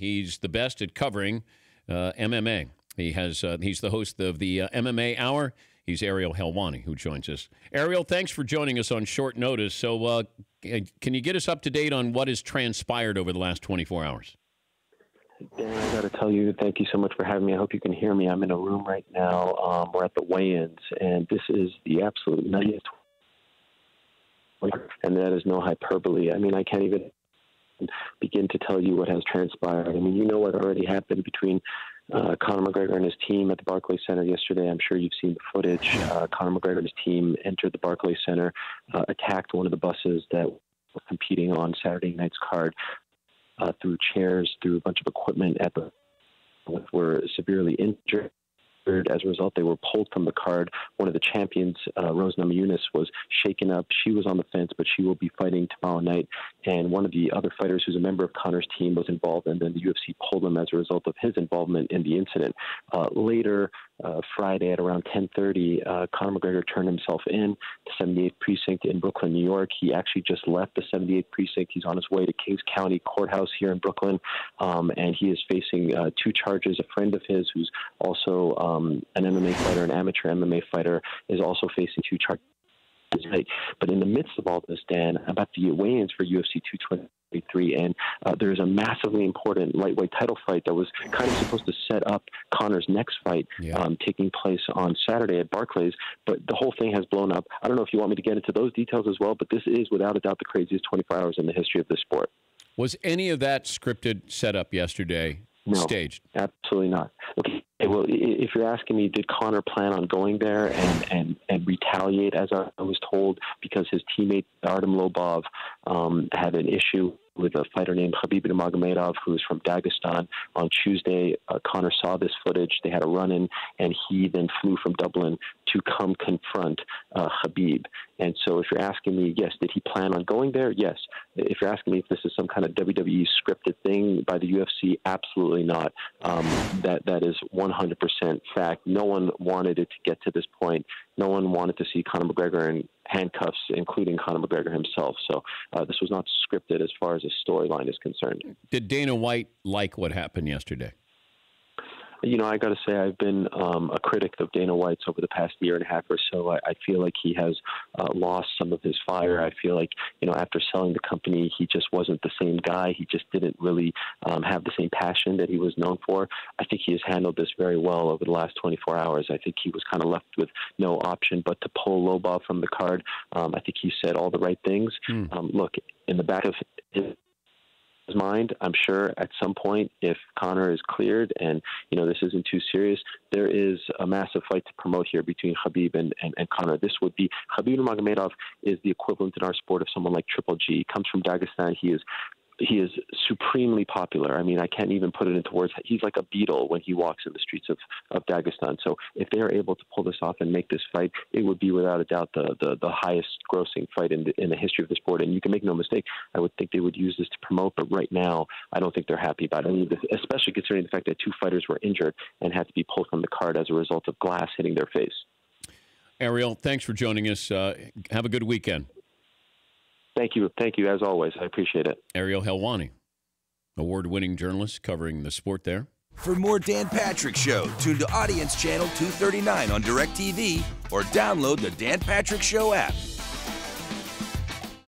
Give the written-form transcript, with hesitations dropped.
He's the best at covering MMA. He's the host of the MMA Hour. He's Ariel Helwani, who joins us. Ariel, thanks for joining us on short notice. So can you get us up to date on what has transpired over the last 24 hours? Dan, I got to tell you, thank you so much for having me. I hope you can hear me. I'm in a room right now. We're at the weigh-ins, and this is the absolute 90th. And that is no hyperbole. I mean, I can't even begin to tell you what has transpired. I mean, you know what already happened between Conor McGregor and his team at the Barclays Center yesterday. I'm sure you've seen the footage. Conor McGregor and his team entered the Barclays Center, attacked one of the buses that were competing on Saturday night's card, threw chairs, threw a bunch of equipment at the were severely injured. As a result, they were pulled from the card. One of the champions, Rose Namajunas, was shaken up. She was on the fence, but she will be fighting tomorrow night. And one of the other fighters who's a member of Conor's team was involved, and then the UFC pulled him as a result of his involvement in the incident. Later, Friday at around 10:30, Conor McGregor turned himself in to 78th Precinct in Brooklyn, New York. He actually just left the 78th Precinct. He's on his way to Kings County Courthouse here in Brooklyn, and he is facing 2 charges. A friend of his, who's also an MMA fighter, an amateur MMA fighter, is also facing 2 charges. But in the midst of all this, Dan, about the weigh-ins for UFC 223, and there's a massively important lightweight title fight that was kind of supposed to set up Conor's next fight, taking place on Saturday at Barclays, but the whole thing has blown up. I don't know if you want me to get into those details as well, but this is without a doubt the craziest 24 hours in the history of this sport. Was any of that scripted, set up yesterday, staged? No, absolutely not. Okay. Well, if you're asking me, did Conor plan on going there and retaliate, as I was told, because his teammate Artem Lobov had an issue with a fighter named Khabib Nurmagomedov, who is from Dagestan. On Tuesday, Conor saw this footage. They had a run-in, and he then flew from Dublin to come confront Khabib. And so if you're asking me, yes, did he plan on going there? Yes. If you're asking me if this is some kind of WWE scripted thing by the UFC, absolutely not. That is 100% fact. No one wanted it to get to this point. No one wanted to see Conor McGregor in handcuffs, including Conor McGregor himself. So this was not scripted as far as a storyline is concerned. Did Dana White like what happened yesterday? You know, I got to say, I've been a critic of Dana White's over the past year and a half or so. I feel like he has lost some of his fire. I feel like, you know, after selling the company, he just wasn't the same guy. He just didn't really have the same passion that he was known for. I think he has handled this very well over the last 24 hours. I think he was kind of left with no option but to pull Lobov from the card. I think he said all the right things. Look, in the back of his mind, I'm sure at some point, if Conor is cleared and, you know, this isn't too serious, there is a massive fight to promote here between Khabib and Conor. This would be, Khabib Nurmagomedov is the equivalent in our sport of someone like Triple G. He comes from Dagestan. He is supremely popular. I mean, I can't even put it into words. He's like a beetle when he walks in the streets of Dagestan. So if they are able to pull this off and make this fight, it would be without a doubt the highest grossing fight in the history of the sport. And you can make no mistake, I would think they would use this to promote, but right now I don't think they're happy about it, especially considering the fact that 2 fighters were injured and had to be pulled from the card as a result of glass hitting their face. Ariel, thanks for joining us. Have a good weekend. Thank you. Thank you, as always. I appreciate it. Ariel Helwani, award-winning journalist covering the sport there. For more Dan Patrick Show, tune to Audience Channel 239 on DirecTV or download the Dan Patrick Show app.